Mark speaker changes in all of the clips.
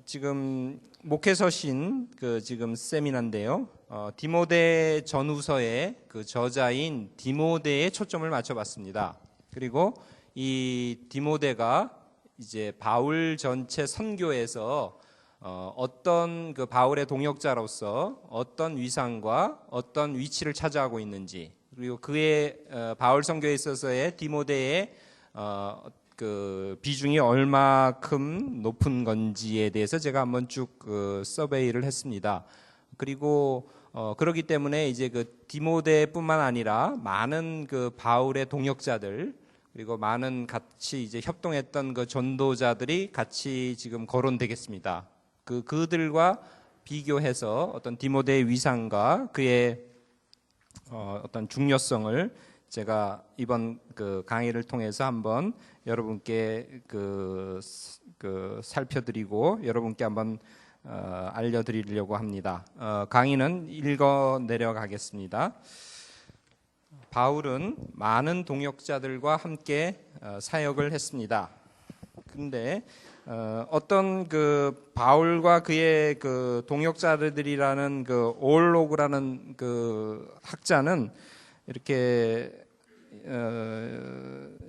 Speaker 1: 지금 목회서신 지금 세미나인데요. 디모데 전후서의 그 저자인 디모데에 초점을 맞춰봤습니다. 그리고 이 디모데가 이제 바울 전체 선교에서 어떤 그 바울의 동역자로서 어떤 위상과 어떤 위치를 차지하고 있는지, 그리고 그의 바울 선교에 있어서의 디모데의 그 비중이 얼마큼 높은 건지에 대해서 제가 한번 쭉 서베이를 했습니다. 그리고 그렇기 때문에 이제 그 디모데뿐만 아니라 많은 그 바울의 동역자들, 그리고 많은 같이 이제 협동했던 그 전도자들이 같이 지금 거론되겠습니다. 그들과 비교해서 어떤 디모데의 위상과 그의 어떤 중요성을 제가 이번 그 강의를 통해서 한번 여러분께 살펴드리고 여러분께 한번 알려드리려고 합니다. 강의는 읽어 내려가겠습니다. 바울은 많은 동역자들과 함께 사역을 했습니다. 근데 어떤 그 바울과 그의 그 동역자들이라는 그 오올로그라는 그 학자는 이렇게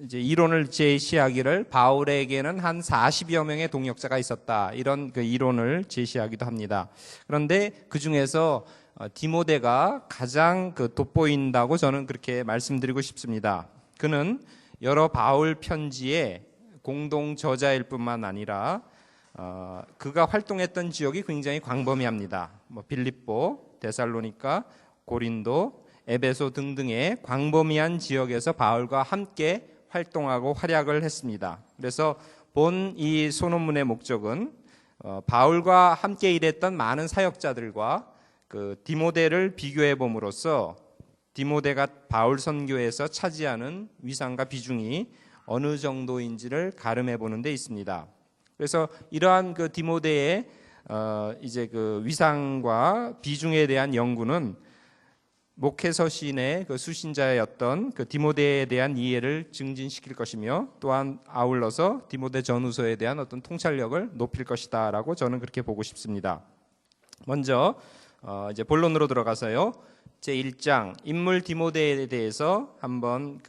Speaker 1: 이제 이론을 제시하기를 바울에게는 한 40여 명의 동역자가 있었다, 이런 그 이론을 제시하기도 합니다. 그런데 그 중에서 디모데가 가장 그 돋보인다고 저는 그렇게 말씀드리고 싶습니다. 그는 여러 바울 편지의 공동 저자일 뿐만 아니라 그가 활동했던 지역이 굉장히 광범위합니다. 빌립보, 데살로니가, 고린도, 에베소 등등의 광범위한 지역에서 바울과 함께 활동하고 활약을 했습니다. 그래서 본 이 소논문의 목적은 바울과 함께 일했던 많은 사역자들과 그 디모데를 비교해 봄으로써 디모데가 바울 선교에서 차지하는 위상과 비중이 어느 정도인지를 가름해 보는 데 있습니다. 그래서 이러한 그 디모데의 이제 그 위상과 비중에 대한 연구는 목회서신의 그 수신자였던 그 디모데에 대한 이해를 증진시킬 것이며, 또한 아울러서 디모데 전후서에 대한 어떤 통찰력을 높일 것이다라고 저는 그렇게 보고 싶습니다. 먼저 이제 본론으로 들어가서요. 제 1장 인물 디모데에 대해서 한번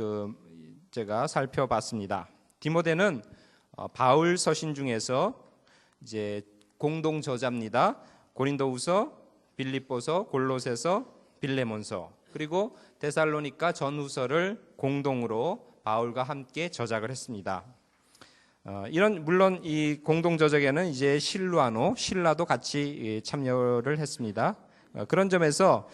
Speaker 1: 제가 살펴봤습니다. 디모데는 바울 서신 중에서 이제 공동 저자입니다. 고린도후서, 빌립보서, 골로새서, 빌레몬서, 그리고 데살로니가 전후서를 공동으로 바울과 함께 저작을 했습니다. 물론 이 공동 저작에는 이제 신라도 같이 참여를 했습니다. 그런 점에서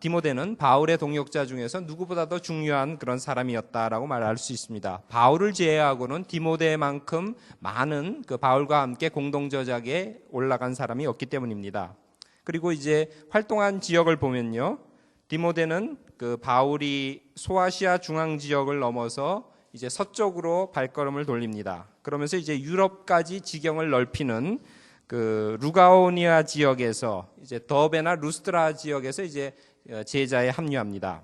Speaker 1: 디모데는 바울의 동역자 중에서 누구보다도 중요한 그런 사람이었다라고 말할 수 있습니다. 바울을 제외하고는 디모데만큼 많은 그 바울과 함께 공동 저작에 올라간 사람이 없기 때문입니다. 그리고 이제 활동한 지역을 보면요, 디모데는 그 바울이 소아시아 중앙 지역을 넘어서 이제 서쪽으로 발걸음을 돌립니다. 그러면서 이제 유럽까지 지경을 넓히는 그 루가오니아 지역에서 이제 더베나 루스트라 지역에서 이제 제자에 합류합니다.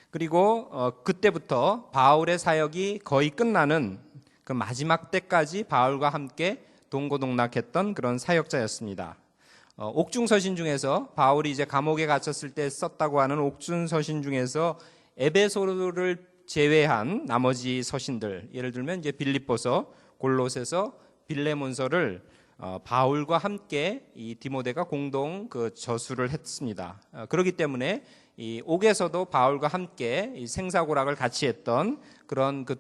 Speaker 1: 그리고 그때부터 바울의 사역이 거의 끝나는 그 마지막 때까지 바울과 함께 동고동락했던 그런 사역자였습니다. 옥중서신 중에서 바울이 이제 감옥에 갇혔을 때 썼다고 하는 옥중서신 중에서 에베소를 제외한 나머지 서신들, 예를 들면 이제 빌립보서, 골로새서, 빌레몬서를 바울과 함께 이 디모데가 공동 그 저수를 했습니다. 그렇기 때문에 이 옥에서도 바울과 함께 이 생사고락을 같이 했던 그런 그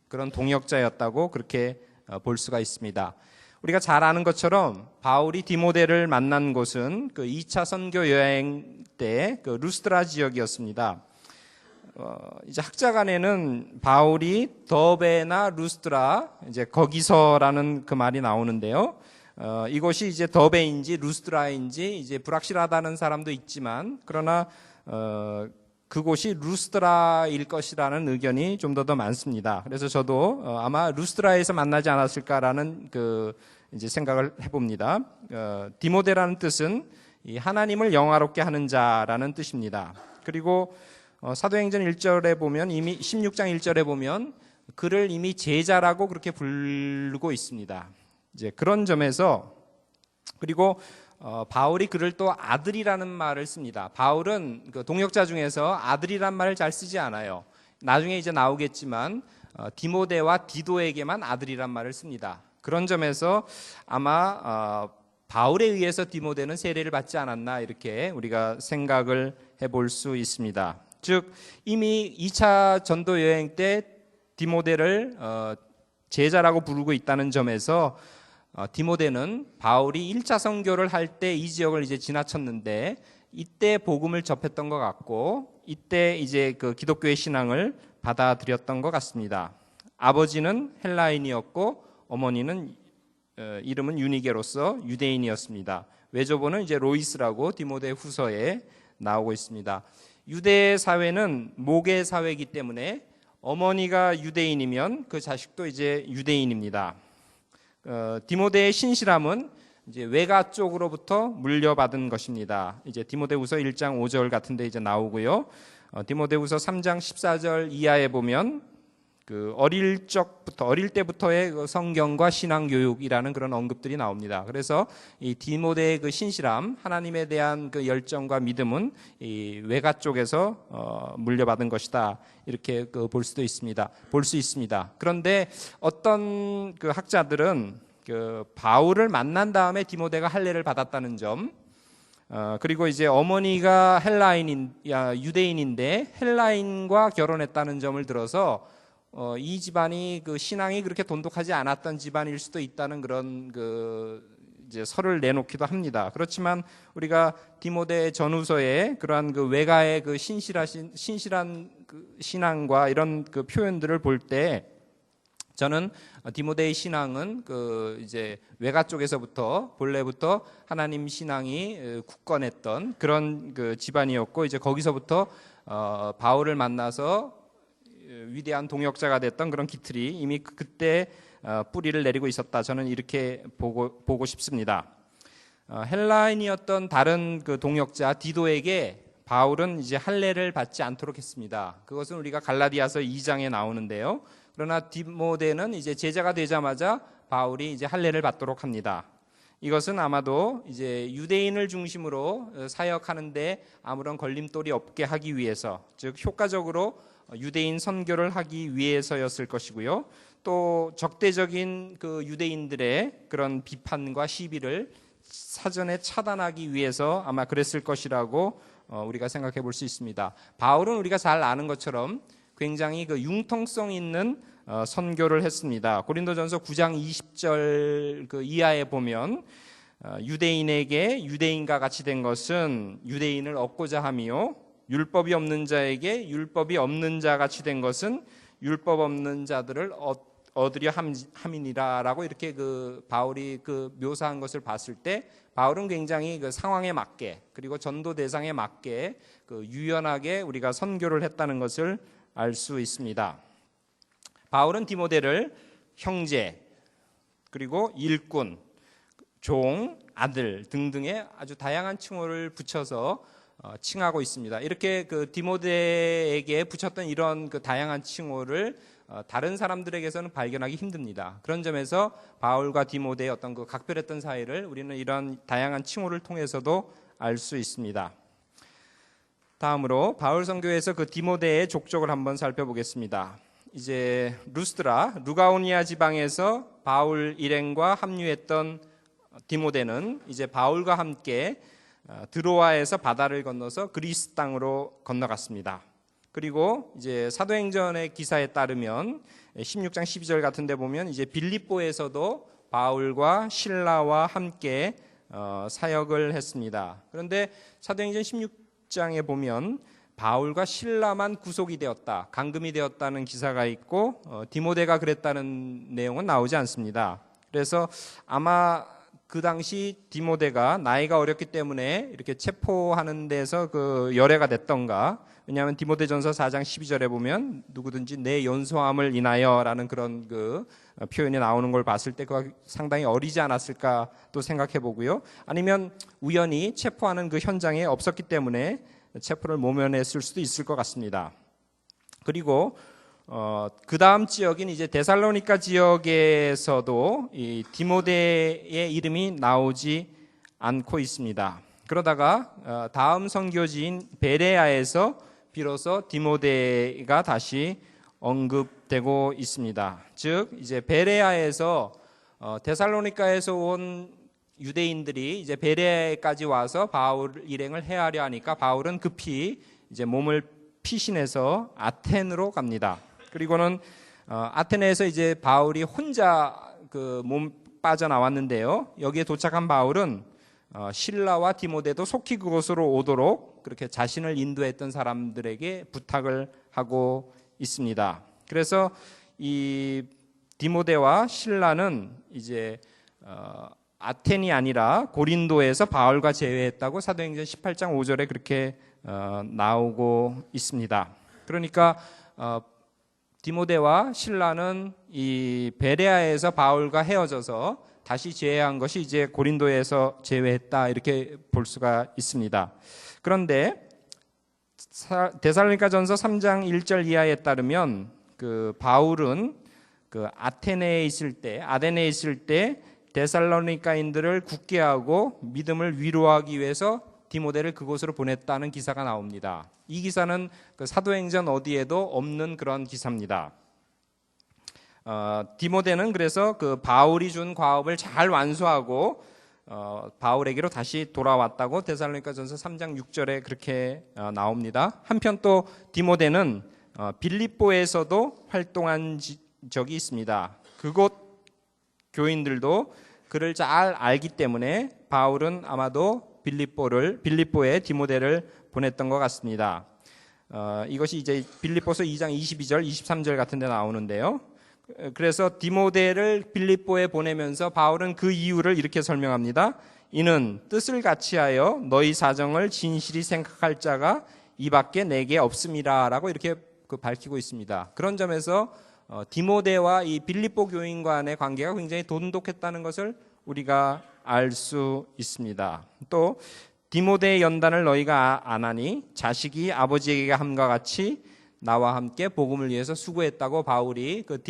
Speaker 1: 그런 동역자였다고 그렇게 볼 수가 있습니다. 우리가 잘 아는 것처럼 바울이 디모데를 만난 곳은 그 2차 선교 여행 때 그 루스트라 지역이었습니다. 이제 학자간에는 바울이 더베나 루스트라, 이제 거기서라는 그 말이 나오는데요. 이것이 이제 더베인지 루스트라인지 이제 불확실하다는 사람도 있지만, 그러나 그곳이 루스트라일 것이라는 의견이 좀 더 많습니다. 그래서 저도 아마 루스트라에서 만나지 않았을까라는 이제 생각을 해봅니다. 디모데라는 뜻은 이 하나님을 영화롭게 하는 자라는 뜻입니다. 그리고 사도행전 1절에 보면, 이미 16장 1절에 보면 그를 이미 제자라고 그렇게 부르고 있습니다. 이제 그런 점에서 그리고 바울이 그를 또 아들이라는 말을 씁니다. 바울은 그 동역자 중에서 아들이란 말을 잘 쓰지 않아요. 나중에 이제 나오겠지만 디모데와 디도에게만 아들이란 말을 씁니다. 그런 점에서 아마 바울에 의해서 디모데는 세례를 받지 않았나 이렇게 우리가 생각을 해볼 수 있습니다. 즉 이미 2차 전도 여행 때 디모데를 제자라고 부르고 있다는 점에서 디모데는 바울이 1차 선교를 할 때 이 지역을 이제 지나쳤는데 이때 복음을 접했던 것 같고 이때 이제 그 기독교의 신앙을 받아들였던 것 같습니다. 아버지는 헬라인이었고 어머니는 이름은 유니게로서 유대인이었습니다. 외조부는 이제 로이스라고 디모데 후서에 나오고 있습니다. 유대 사회는 모계 사회이기 때문에 어머니가 유대인이면 그 자식도 이제 유대인입니다. 디모데의 신실함은 이제 외가 쪽으로부터 물려받은 것입니다. 이제 디모데후서 1장 5절 같은데 이제 나오고요. 디모데후서 3장 14절 이하에 보면 그 어릴 때부터의 그 성경과 신앙 교육이라는 그런 언급들이 나옵니다. 그래서 이 디모데의 그 신실함, 하나님에 대한 그 열정과 믿음은 이 외가 쪽에서 물려받은 것이다. 이렇게 볼 수 있습니다. 그런데 어떤 그 학자들은 그 바울을 만난 다음에 디모데가 할례를 받았다는 점, 그리고 이제 어머니가 유대인인데 헬라인과 결혼했다는 점을 들어서 이 집안이 그 신앙이 그렇게 돈독하지 않았던 집안일 수도 있다는 그런 그 이제 설을 내놓기도 합니다. 그렇지만 우리가 디모데 전후서에 그러한 그 외가의 그 신실한 그 신앙과 이런 그 표현들을 볼 때 저는 디모데의 신앙은 그 이제 외가 쪽에서부터 본래부터 하나님 신앙이 굳건했던 그런 그 집안이었고 이제 거기서부터 바울을 만나서 위대한 동역자가 됐던 그런 기틀이 이미 그때 뿌리를 내리고 있었다. 저는 이렇게 보고 싶습니다. 헬라인이었던 다른 그 동역자 디도에게 바울은 이제 할례를 받지 않도록 했습니다. 그것은 우리가 갈라디아서 2장에 나오는데요. 그러나 디모데는 이제 제자가 되자마자 바울이 이제 할례를 받도록 합니다. 이것은 아마도 이제 유대인을 중심으로 사역하는데 아무런 걸림돌이 없게 하기 위해서, 즉 효과적으로 유대인 선교를 하기 위해서였을 것이고요. 또 적대적인 그 유대인들의 그런 비판과 시비를 사전에 차단하기 위해서 아마 그랬을 것이라고 우리가 생각해 볼 수 있습니다. 바울은 우리가 잘 아는 것처럼 굉장히 그 융통성 있는 선교를 했습니다. 고린도전서 9장 20절 그 이하에 보면 유대인에게 유대인과 같이 된 것은 유대인을 얻고자 함이요 율법이 없는 자에게 율법이 없는 자 같이 된 것은 율법 없는 자들을 얻으려 함이니라라고 이렇게 그 바울이 그 묘사한 것을 봤을 때 바울은 굉장히 그 상황에 맞게 그리고 전도 대상에 맞게 그 유연하게 우리가 선교를 했다는 것을 알 수 있습니다. 바울은 디모데를 형제 그리고 일꾼, 종, 아들 등등의 아주 다양한 칭호를 붙여서 칭하고 있습니다. 이렇게 그 디모데에게 붙였던 이런 그 다양한 칭호를 다른 사람들에게서는 발견하기 힘듭니다. 그런 점에서 바울과 디모데의 어떤 그 각별했던 사이를 우리는 이런 다양한 칭호를 통해서도 알 수 있습니다. 다음으로 바울 선교에서 그 디모데의 족적을 한번 살펴보겠습니다. 이제 루스드라, 루가오니아 지방에서 바울 일행과 합류했던 디모데는 이제 바울과 함께 드로아에서 바다를 건너서 그리스 땅으로 건너갔습니다. 그리고 이제 사도행전의 기사에 따르면 16장 12절 같은 데 보면 이제 빌립보에서도 바울과 실라와 함께 사역을 했습니다. 그런데 사도행전 16장에 보면 바울과 실라만 구속이 되었다, 감금이 되었다는 기사가 있고 디모데가 그랬다는 내용은 나오지 않습니다. 그래서 아마 그 당시 디모데가 나이가 어렸기 때문에 이렇게 체포하는 데서 그 열애가 됐던가. 왜냐하면 디모데전서 4장 12절에 보면 누구든지 내 연소함을 인하여라는 그런 그 표현이 나오는 걸 봤을 때 그가 상당히 어리지 않았을까 또 생각해 보고요. 아니면 우연히 체포하는 그 현장에 없었기 때문에 체포를 모면했을 수도 있을 것 같습니다. 그리고 그 다음 지역인 이제 데살로니가 지역에서도 이 디모데의 이름이 나오지 않고 있습니다. 그러다가 다음 선교지인 베레아에서 비로소 디모데가 다시 언급되고 있습니다. 즉 이제 베레아에서 데살로니가에서 온 유대인들이 이제 베레아까지 와서 바울 일행을 해하려 하니까 바울은 급히 이제 몸을 피신해서 아텐으로 갑니다. 그리고는 아테네에서 이제 바울이 혼자 그 몸 빠져나왔는데요. 여기에 도착한 바울은 실라와 디모데도 속히 그곳으로 오도록 그렇게 자신을 인도했던 사람들에게 부탁을 하고 있습니다. 그래서 이 디모데와 실라는 이제 아텐이 아니라 고린도에서 바울과 제외했다고 사도행전 18장 5절에 그렇게 나오고 있습니다. 그러니까 디모데와 실라는 이 베레아에서 바울과 헤어져서 다시 제외한 것이 이제 고린도에서 제외했다 이렇게 볼 수가 있습니다. 그런데 데살로니가전서 3장 1절 이하에 따르면 그 바울은 그 아테네에 있을 때 데살로니가인들을 굳게 하고 믿음을 위로하기 위해서 디모데를 그곳으로 보냈다는 기사가 나옵니다. 이 기사는 그 사도행전 어디에도 없는 그런 기사입니다. 디모데는 그래서 그 바울이 준 과업을 잘 완수하고 바울에게로 다시 돌아왔다고 데살로니가전서 3장 6절에 그렇게 나옵니다. 한편 또 디모데는 빌립보에서도 활동한 적이 있습니다. 그곳 교인들도 그를 잘 알기 때문에 바울은 아마도 빌립보에 디모데를 보냈던 것 같습니다. 이것이 이제 빌립보서 2장 22절, 23절 같은 데 나오는데요. 그래서 디모데를 빌립보에 보내면서 바울은 그 이유를 이렇게 설명합니다. 이는 뜻을 같이하여 너희 사정을 진실이 생각할 자가 이밖에 내게 없음이라 라고 이렇게 밝히고 있습니다. 그런 점에서 디모데와 이 빌립보 교인 간의 관계가 굉장히 돈독했다는 것을 우리가 알 수 있습니다. 또 디모데의 연단을 너희가 아나니 자식이 아버지에게 함과 같이 나와 함께 복음을 위해서 수고했다고 바울이 그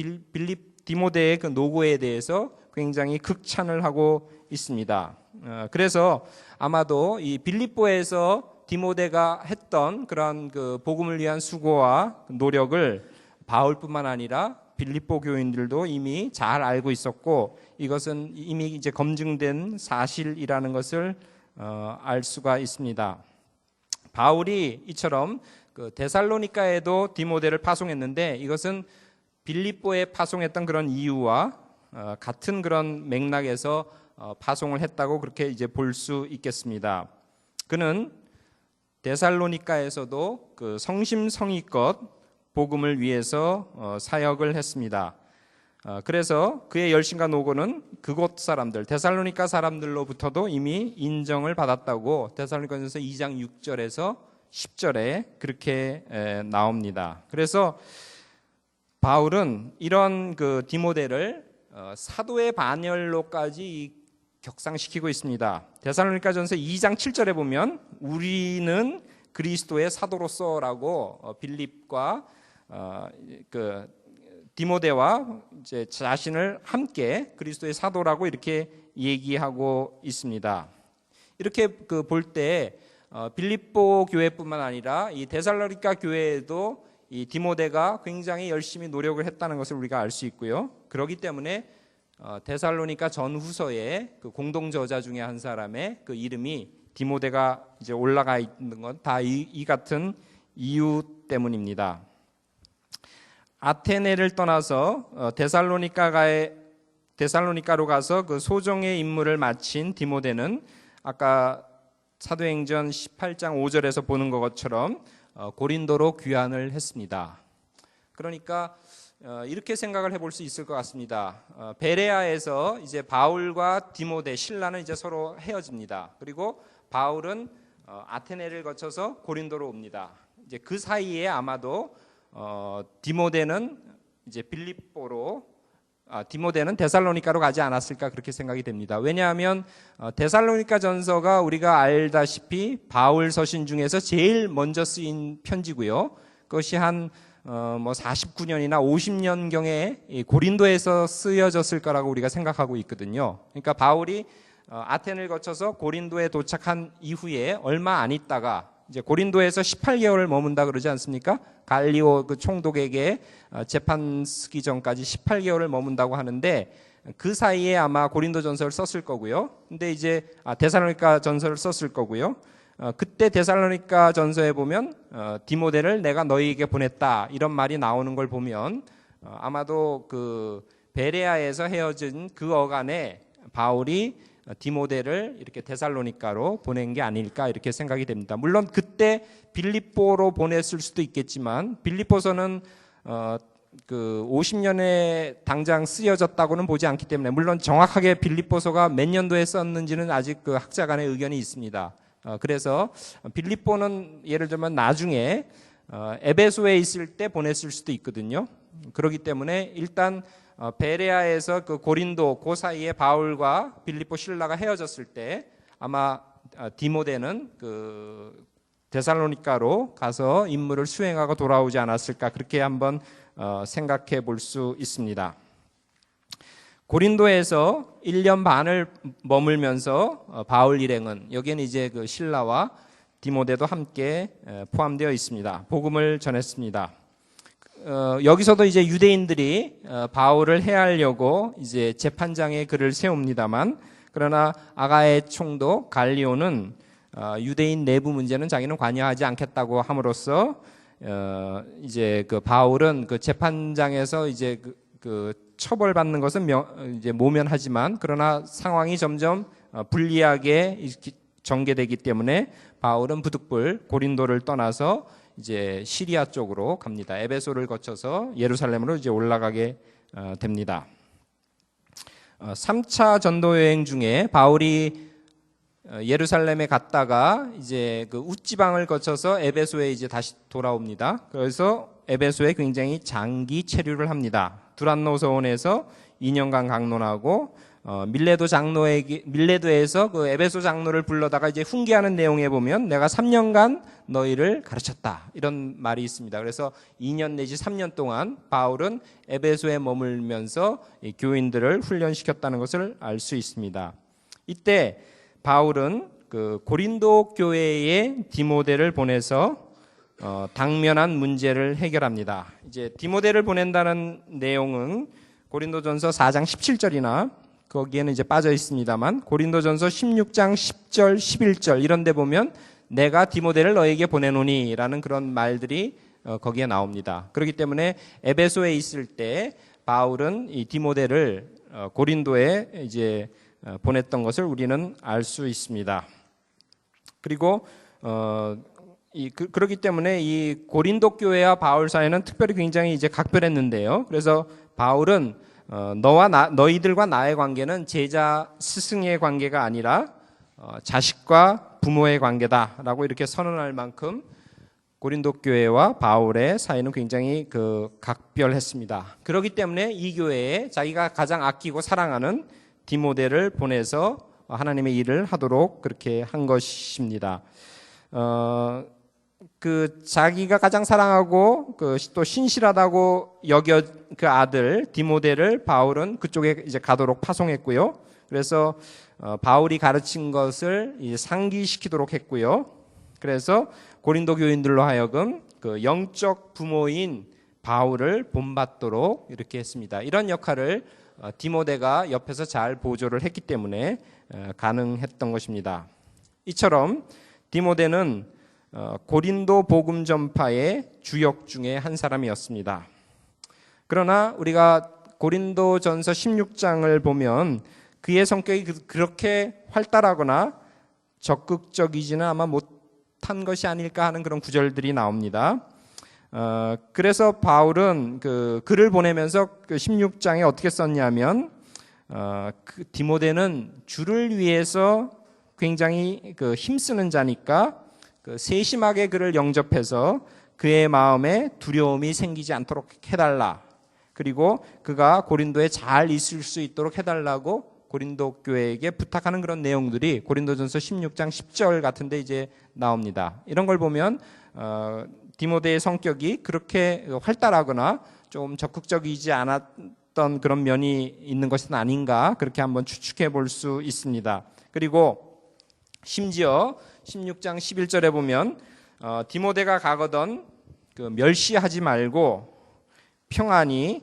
Speaker 1: 디모데의 그 노고에 대해서 굉장히 극찬을 하고 있습니다. 그래서 아마도 이 빌립보에서 디모데가 했던 그런 그 복음을 위한 수고와 노력을 바울뿐만 아니라 빌립보 교인들도 이미 잘 알고 있었고 이것은 이미 이제 검증된 사실이라는 것을 알 수가 있습니다. 바울이 이처럼 그 데살로니가에도 디모데를 파송했는데 이것은 빌립보에 파송했던 그런 이유와 같은 그런 맥락에서 파송을 했다고 그렇게 이제 볼 수 있겠습니다. 그는 데살로니가에서도 그 성심성의껏 복음을 위해서 사역을 했습니다. 그래서 그의 열심과 노고는 그곳 사람들, 데살로니가 사람들로부터도 이미 인정을 받았다고 데살로니가전서 2장 6절에서 10절에 그렇게 나옵니다. 그래서 바울은 이런 그 디모데를 사도의 반열로까지 격상시키고 있습니다. 데살로니가전서 2장 7절에 보면 우리는 그리스도의 사도로서라고 빌립과 그 디모데와 이제 자신을 함께 그리스도의 사도라고 이렇게 얘기하고 있습니다. 이렇게 그 볼 때 빌립보 교회뿐만 아니라 이 데살로니가 교회에도 이 디모데가 굉장히 열심히 노력을 했다는 것을 우리가 알 수 있고요. 그렇기 때문에 데살로니가 전후서의 그 공동 저자 중에 한 사람의 그 이름이 디모데가 이제 올라가 있는 건 다 이 같은 이유 때문입니다. 아테네를 떠나서 데살로니가로 가서 그 소정의 임무를 마친 디모데는 아까 사도행전 18장 5절에서 보는 것처럼 고린도로 귀환을 했습니다. 그러니까 이렇게 생각을 해볼 수 있을 것 같습니다. 베레아에서 이제 바울과 디모데, 실라는 이제 서로 헤어집니다. 그리고 바울은 아테네를 거쳐서 고린도로 옵니다. 이제 그 사이에 아마도 디모데는 이제 디모데는 데살로니가로 가지 않았을까 그렇게 생각이 됩니다. 왜냐하면 데살로니가 전서가 우리가 알다시피 바울 서신 중에서 제일 먼저 쓰인 편지고요. 그것이 한 뭐 49년이나 50년경에 고린도에서 쓰여졌을 거라고 우리가 생각하고 있거든요. 그러니까 바울이 아텐을 거쳐서 고린도에 도착한 이후에 얼마 안 있다가 이제 고린도에서 18개월을 머문다 그러지 않습니까? 갈리오 그 총독에게 재판 쓰기 전까지 18개월을 머문다고 하는데 그 사이에 아마 고린도 전서를 썼을 거고요. 근데 이제 데살로니가 전서를 썼을 거고요. 그때 데살로니가 전서에 보면 디모데를 내가 너희에게 보냈다 이런 말이 나오는 걸 보면 아마도 그 베레아에서 헤어진 그 어간에 바울이 디모데를 이렇게 데살로니가로 보낸 게 아닐까 이렇게 생각이 됩니다. 물론 그때 빌립보로 보냈을 수도 있겠지만 빌립보서는 그 50년에 당장 쓰여졌다고는 보지 않기 때문에 물론 정확하게 빌립보서가 몇 년도에 썼는지는 아직 그 학자 간의 의견이 있습니다. 그래서 빌립보는 예를 들면 나중에 에베소에 있을 때 보냈을 수도 있거든요. 그렇기 때문에 일단 베레아에서 그 고린도 그 사이에 바울과 빌립보 신라가 헤어졌을 때 아마 디모데는 그 데살로니가로 가서 임무를 수행하고 돌아오지 않았을까 그렇게 한번 생각해 볼 수 있습니다. 고린도에서 1년 반을 머물면서 바울 일행은 여기에는 이제 그 신라와 디모데도 함께 포함되어 있습니다. 복음을 전했습니다. 여기서도 이제 유대인들이 바울을 해하려고 이제 재판장에 그를 세웁니다만 그러나 아가의 총독 갈리오는 유대인 내부 문제는 자기는 관여하지 않겠다고 함으로써 이제 그 바울은 그 재판장에서 이제 그 처벌받는 것은 이제 모면하지만 그러나 상황이 점점 불리하게 전개되기 때문에 바울은 부득불 고린도를 떠나서 이제 시리아 쪽으로 갑니다. 에베소를 거쳐서 예루살렘으로 이제 올라가게 됩니다. 3차 전도 여행 중에 바울이 예루살렘에 갔다가 이제 그 웃지방을 거쳐서 에베소에 이제 다시 돌아옵니다. 그래서 에베소에 굉장히 장기 체류를 합니다. 두란노 서원에서 2년간 강론하고 밀레도에서 그 에베소 장로를 불러다가 이제 훈계하는 내용에 보면 내가 3년간 너희를 가르쳤다 이런 말이 있습니다. 그래서 2년 내지 3년 동안 바울은 에베소에 머물면서 교인들을 훈련시켰다는 것을 알 수 있습니다. 이때 바울은 그 고린도 교회에 디모데를 보내서 당면한 문제를 해결합니다. 이제 디모데를 보낸다는 내용은 고린도전서 4장 17절이나 거기에는 이제 빠져 있습니다만 고린도전서 16장 10절 11절 이런 데 보면 내가 디모데를 너에게 보내노니 라는 그런 말들이 거기에 나옵니다. 그렇기 때문에 에베소에 있을 때 바울은 이 디모데를 고린도에 이제 보냈던 것을 우리는 알 수 있습니다. 그리고 그렇기 때문에 이 고린도 교회와 바울 사이는 특별히 굉장히 이제 각별했는데요. 그래서 바울은 너희들과 나의 관계는 제자 스승의 관계가 아니라 자식과 부모의 관계다라고 이렇게 선언할 만큼 고린도 교회와 바울의 사이는 굉장히 그 각별했습니다. 그렇기 때문에 이 교회에 자기가 가장 아끼고 사랑하는 디모데를 보내서 하나님의 일을 하도록 그렇게 한 것입니다. 그 자기가 가장 사랑하고 그 또 신실하다고 여겨 그 아들 디모데를 바울은 그쪽에 이제 가도록 파송했고요. 그래서 바울이 가르친 것을 이제 상기시키도록 했고요. 그래서 고린도 교인들로 하여금 그 영적 부모인 바울을 본받도록 이렇게 했습니다. 이런 역할을 디모데가 옆에서 잘 보조를 했기 때문에 가능했던 것입니다. 이처럼 디모데는 고린도 복음 전파의 주역 중에 한 사람이었습니다. 그러나 우리가 고린도전서 16장을 보면 그의 성격이 그렇게 활달하거나 적극적이지는 아마 못한 것이 아닐까 하는 그런 구절들이 나옵니다. 그래서 바울은 그 글을 보내면서 그 16장에 어떻게 썼냐면 그 디모데는 주를 위해서 굉장히 그 힘쓰는 자니까 그 세심하게 그를 영접해서 그의 마음에 두려움이 생기지 않도록 해달라. 그리고 그가 고린도에 잘 있을 수 있도록 해달라고 고린도 교회에게 부탁하는 그런 내용들이 고린도전서 16장 10절 같은데 이제 나옵니다. 이런 걸 보면 디모데의 성격이 그렇게 활달하거나 좀 적극적이지 않았던 그런 면이 있는 것은 아닌가 그렇게 한번 추측해 볼 수 있습니다. 그리고 심지어 16장 11절에 보면 디모데가 가거든 그 멸시하지 말고 평안히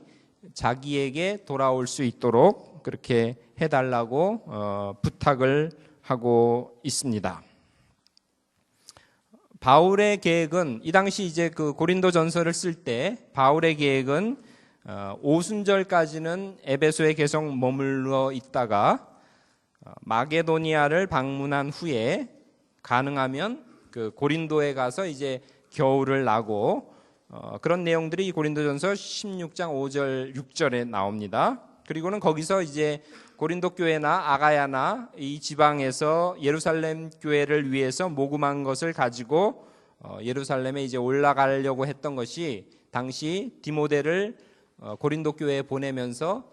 Speaker 1: 자기에게 돌아올 수 있도록 그렇게 해달라고 부탁을 하고 있습니다. 바울의 계획은 이 당시 이제 그 고린도전서를 쓸 때 바울의 계획은 오순절까지는 에베소에 계속 머물러 있다가 마게도니아를 방문한 후에 가능하면 그 고린도에 가서 이제 겨울을 나고 그런 내용들이 이 고린도전서 16장 5절 6절에 나옵니다. 그리고는 거기서 이제 고린도 교회나 아가야나 이 지방에서 예루살렘 교회를 위해서 모금한 것을 가지고 예루살렘에 이제 올라가려고 했던 것이 당시 디모데를 고린도 교회에 보내면서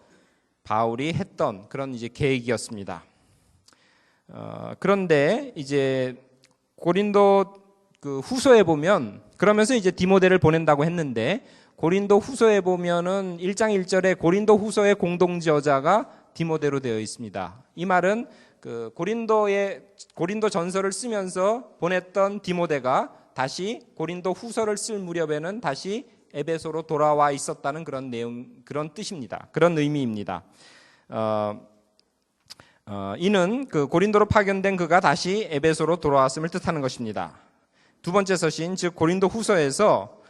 Speaker 1: 바울이 했던 그런 이제 계획이었습니다. 그런데 이제 고린도 그 후서에 보면 그러면서 이제 디모데를 보낸다고 했는데 고린도 후서에 보면은 1장 1절에 고린도 후서의 공동 저자가 디모데로 되어 있습니다. 이 말은 그 고린도 전서를 쓰면서 보냈던 디모데가 다시 고린도 후서를 쓸 무렵에는 다시 에베소로 돌아와 있었다는 그런 내용, 그런 뜻입니다. 그런 의미입니다. 이는 그 고린도로 파견된 그가 다시 에베소로 돌아왔음을 뜻하는 것입니다. 두 번째 서신, 즉 고린도 후서에서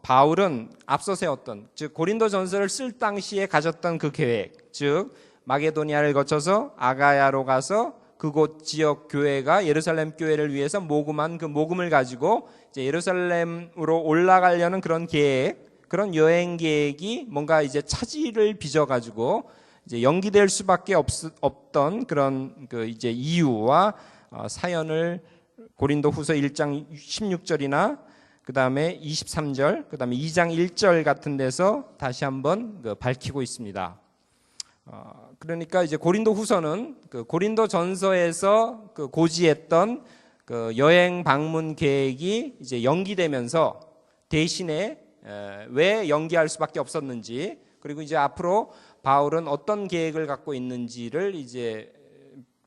Speaker 1: 바울은 앞서 세웠던, 즉 고린도 전서를 쓸 당시에 가졌던 그 계획, 즉 마게도니아를 거쳐서 아가야로 가서 그곳 지역 교회가 예루살렘 교회를 위해서 모금한 그 모금을 가지고 이제 예루살렘으로 올라가려는 그런 계획, 그런 여행 계획이 뭔가 이제 차질을 빚어가지고 이제 연기될 수밖에 없던 그런 그 이제 이유와 사연을 고린도후서 1장 16절이나 그 다음에 23절, 그 다음에 2장 1절 같은 데서 다시 한번 밝히고 있습니다. 그러니까 이제 고린도후서는 그 고린도전서에서 그 고지했던 그 여행 방문 계획이 이제 연기되면서 대신에 왜 연기할 수밖에 없었는지, 그리고 이제 앞으로 바울은 어떤 계획을 갖고 있는지를 이제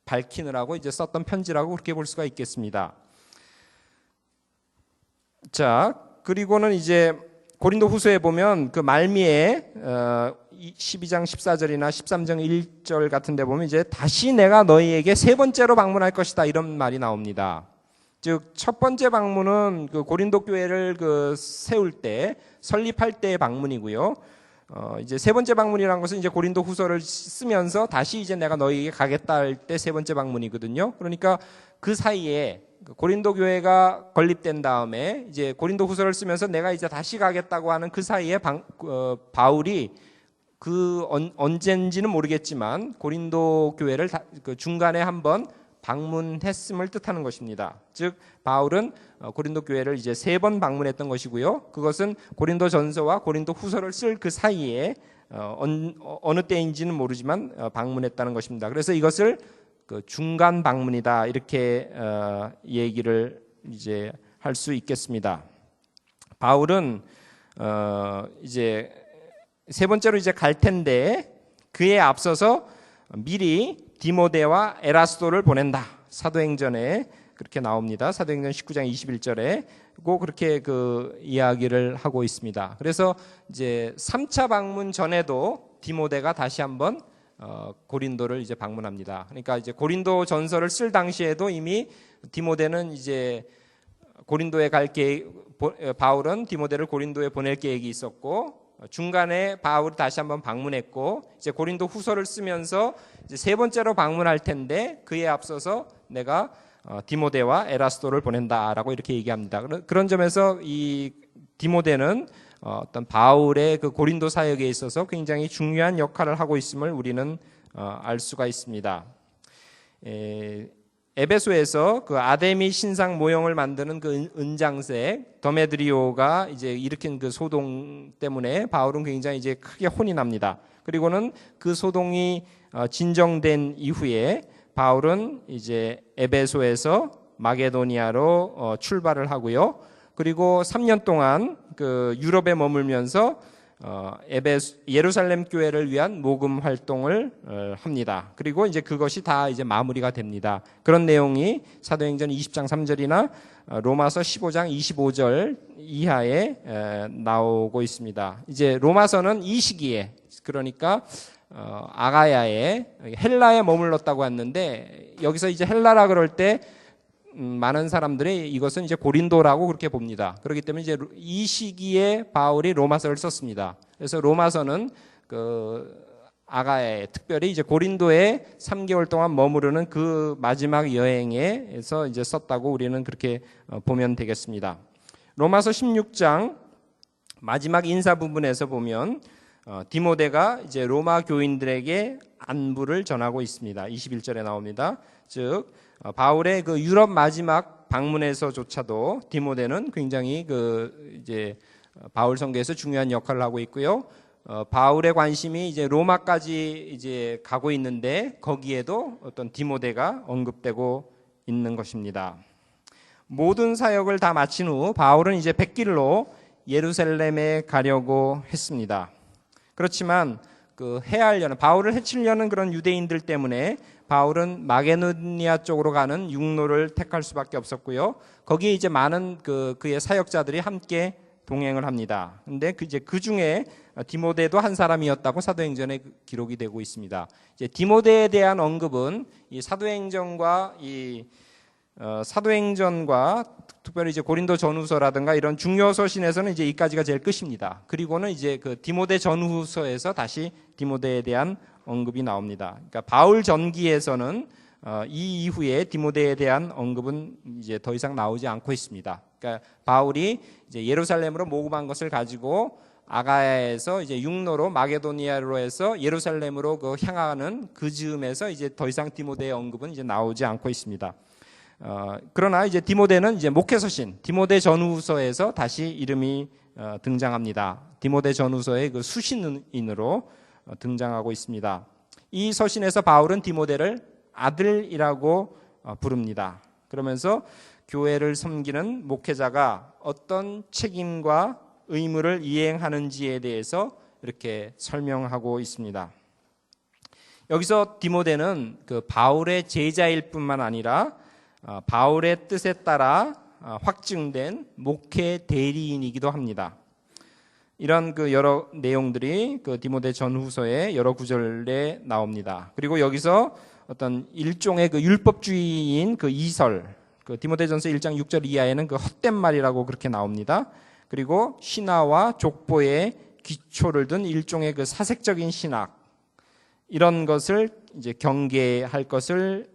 Speaker 1: 밝히느라고 이제 썼던 편지라고 그렇게 볼 수가 있겠습니다. 자, 그리고는 이제 고린도후서에 보면 그 말미에 12장 14절이나 13장 1절 같은 데 보면 이제 다시 내가 너희에게 세 번째로 방문할 것이다 이런 말이 나옵니다. 즉 첫 번째 방문은 그 고린도 교회를 그 세울 때 설립할 때의 방문이고요. 이제 세 번째 방문이라는 것은 이제 고린도 후서를 쓰면서 다시 이제 내가 너희에게 가겠다 할 때 세 번째 방문이거든요. 그러니까 그 사이에 고린도 교회가 건립된 다음에 이제 고린도 후서를 쓰면서 내가 이제 다시 가겠다고 하는 그 사이에 바울이 그 언젠지는 모르겠지만 고린도 교회를 그 중간에 한번 방문했음을 뜻하는 것입니다. 즉 바울은 고린도 교회를 이제 3번 방문했던 것이고요. 그것은 고린도 전서와 고린도 후서를 쓸 그 사이에 어느 때인지는 모르지만 방문했다는 것입니다. 그래서 이것을 그 중간 방문이다 이렇게 얘기를 이제 할 수 있겠습니다. 바울은 이제 세 번째로 이제 갈 텐데 그에 앞서서 미리 디모데와 에라스도를 보낸다. 사도행전에 그렇게 나옵니다. 사도행전 19장 21절에 꼭 그렇게 그 이야기를 하고 있습니다. 그래서 이제 3차 방문 전에도 디모데가 다시 한번 고린도를 이제 방문합니다. 그러니까 이제 고린도 전서를 쓸 당시에도 이미 디모데는 이제 고린도에 갈 계획, 바울은 디모데를 고린도에 보낼 계획이 있었고 중간에 바울이 다시 한번 방문했고 이제 고린도 후서를 쓰면서 이제 세 번째로 방문할 텐데 그에 앞서서 내가 디모데와 에라스도를 보낸다라고 이렇게 얘기합니다. 그런 점에서 이 디모데는 어떤 바울의 그 고린도 사역에 있어서 굉장히 중요한 역할을 하고 있음을 우리는 알 수가 있습니다. 에베소에서 그 아데미 신상 모형을 만드는 그 은장색 더메드리오가 이제 일으킨 그 소동 때문에 바울은 굉장히 이제 크게 혼이 납니다. 그리고는 그 소동이 진정된 이후에 바울은 이제 에베소에서 마게도니아로 출발을 하고요. 그리고 3년 동안 그 유럽에 머물면서 예루살렘 교회를 위한 모금 활동을 합니다. 그리고 이제 그것이 다 이제 마무리가 됩니다. 그런 내용이 사도행전 20장 3절이나 로마서 15장 25절 이하에 나오고 있습니다. 이제 로마서는 이 시기에, 그러니까 아가야에, 헬라에 머물렀다고 했는데, 여기서 이제 헬라라 그럴 때 많은 사람들이 이것은 이제 고린도라고 그렇게 봅니다. 그렇기 때문에 이제 이 시기에 바울이 로마서를 썼습니다. 그래서 로마서는 그 아가야에, 특별히 이제 고린도에 3개월 동안 머무르는 그 마지막 여행에서 이제 썼다고 우리는 그렇게 보면 되겠습니다. 로마서 16장 마지막 인사 부분에서 보면 디모데가 이제 로마 교인들에게 안부를 전하고 있습니다. 21절에 나옵니다. 즉 바울의 그 유럽 마지막 방문에서조차도 디모데는 굉장히 그 이제 바울 선교에서 중요한 역할을 하고 있고요. 바울의 관심이 이제 로마까지 이제 가고 있는데 거기에도 어떤 디모데가 언급되고 있는 것입니다. 모든 사역을 다 마친 후 바울은 이제 백길로 예루살렘에 가려고 했습니다. 그렇지만 그 해하려는, 바울을 해치려는 그런 유대인들 때문에 바울은 마게도니아 쪽으로 가는 육로를 택할 수밖에 없었고요. 거기에 이제 많은 그의 사역자들이 함께 동행을 합니다. 근데 이제 그 중에 디모데도 한 사람이었다고 사도행전에 기록이 되고 있습니다. 이제 디모데에 대한 언급은 이 사도행전과 사도행전과 특별히 이제 고린도 전후서라든가 이런 중요 서신에서는 이제 이까지가 제일 끝입니다. 그리고는 이제 그 디모데 전후서에서 다시 디모데에 대한 언급이 나옵니다. 그러니까 바울 전기에서는 이 이후에 디모데에 대한 언급은 이제 더 이상 나오지 않고 있습니다. 그러니까 바울이 이제 예루살렘으로 모금한 것을 가지고 아가야에서 이제 육로로 마게도니아로 해서 예루살렘으로 향하는 그 즈음에서 이제 더 이상 디모데의 언급은 이제 나오지 않고 있습니다. 그러나 이제 디모데는 이제 목회서신 디모데 전후서에서 다시 이름이 등장합니다. 디모데 전후서의 그 수신인으로 등장하고 있습니다. 이 서신에서 바울은 디모데를 아들이라고 부릅니다. 그러면서 교회를 섬기는 목회자가 어떤 책임과 의무를 이행하는지에 대해서 이렇게 설명하고 있습니다. 여기서 디모데는 그 바울의 제자일 뿐만 아니라 바울의 뜻에 따라 확증된 목회 대리인이기도 합니다. 이런 그 여러 내용들이 그 디모데 전후서의 여러 구절에 나옵니다. 그리고 여기서 어떤 일종의 그 율법주의인 그 이설, 그 디모데전서 1장 6절 이하에는 그 헛된 말이라고 그렇게 나옵니다. 그리고 신화와 족보의 기초를 둔 일종의 그 사색적인 신학, 이런 것을 이제 경계할 것을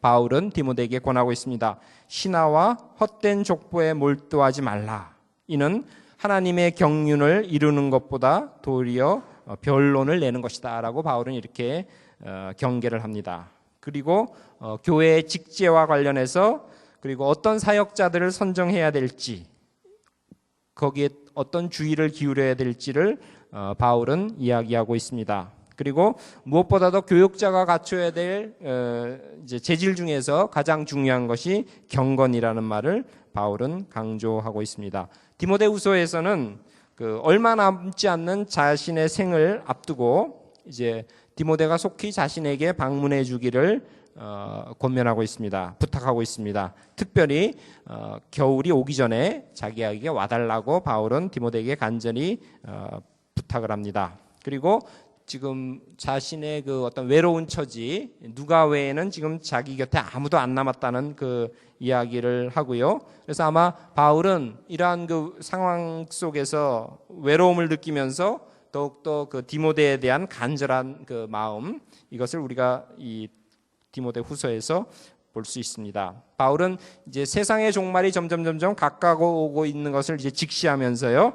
Speaker 1: 바울은 디모데에게 권하고 있습니다. 신화와 헛된 족보에 몰두하지 말라. 이는 하나님의 경륜을 이루는 것보다 도리어 변론을 내는 것이다 라고 바울은 이렇게 경계를 합니다. 그리고 교회의 직제와 관련해서, 그리고 어떤 사역자들을 선정해야 될지, 거기에 어떤 주의를 기울여야 될지를 바울은 이야기하고 있습니다. 그리고 무엇보다도 교육자가 갖춰야 될 이제 재질 중에서 가장 중요한 것이 경건이라는 말을 바울은 강조하고 있습니다. 디모데후서에서는 그 얼마 남지 않는 자신의 생을 앞두고 이제 디모데가 속히 자신에게 방문해 주기를 권면하고 있습니다. 부탁하고 있습니다. 특별히 겨울이 오기 전에 자기에게 와달라고 바울은 디모데에게 간절히 부탁을 합니다. 그리고 지금 자신의 그 어떤 외로운 처지, 누가 외에는 지금 자기 곁에 아무도 안 남았다는 그 이야기를 하고요. 그래서 아마 바울은 이러한 그 상황 속에서 외로움을 느끼면서 더욱더 그 디모데에 대한 간절한 그 마음, 이것을 우리가 이 디모데 후서에서 볼 수 있습니다. 바울은 이제 세상의 종말이 점점 가까워오고 있는 것을 이제 직시하면서요,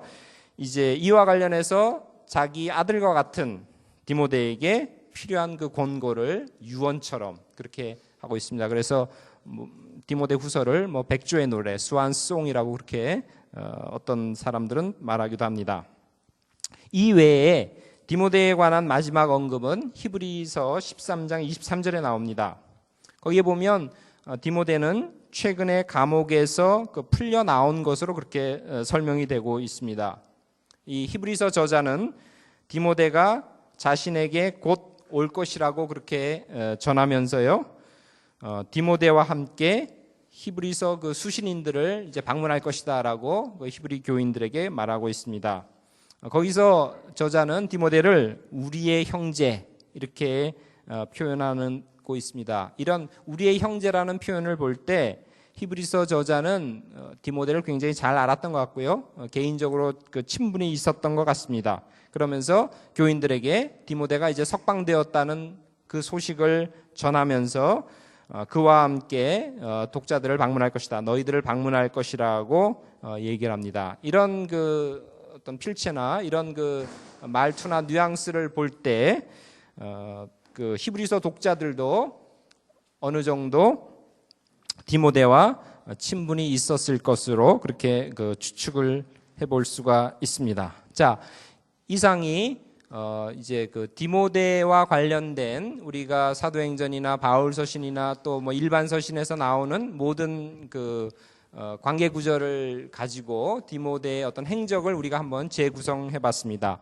Speaker 1: 이제 이와 관련해서 자기 아들과 같은 디모데에게 필요한 그 권고를 유언처럼 그렇게 하고 있습니다. 그래서 디모데 후서를 백조의 노래, 스완송이라고 그렇게 어떤 사람들은 말하기도 합니다. 이 외에 디모데에 관한 마지막 언급은 히브리서 13장 23절에 나옵니다. 거기에 보면 디모데는 최근에 감옥에서 풀려 나온 것으로 그렇게 설명이 되고 있습니다. 이 히브리서 저자는 디모데가 자신에게 곧 올 것이라고 그렇게 전하면서요, 디모데와 함께 히브리서 수신인들을 이제 방문할 것이다라고 히브리 교인들에게 말하고 있습니다. 거기서 저자는 디모데를 우리의 형제 이렇게 표현하고 있습니다. 이런 우리의 형제라는 표현을 볼 때 히브리서 저자는 디모데를 굉장히 잘 알았던 것 같고요, 개인적으로 친분이 있었던 것 같습니다. 그러면서 교인들에게 디모데가 이제 석방되었다는 그 소식을 전하면서 그와 함께 독자들을 방문할 것이다, 너희들을 방문할 것이라고 얘기를 합니다. 이런 어떤 필체나 이런 말투나 뉘앙스를 볼 때 히브리서 독자들도 어느 정도 디모데와 친분이 있었을 것으로 그렇게 추측을 해볼 수가 있습니다. 자, 이상이 이제 디모데와 관련된 우리가 사도행전이나 바울 서신이나 또 일반 서신에서 나오는 모든 관계 구절을 가지고 디모데의 어떤 행적을 우리가 한번 재구성해 봤습니다.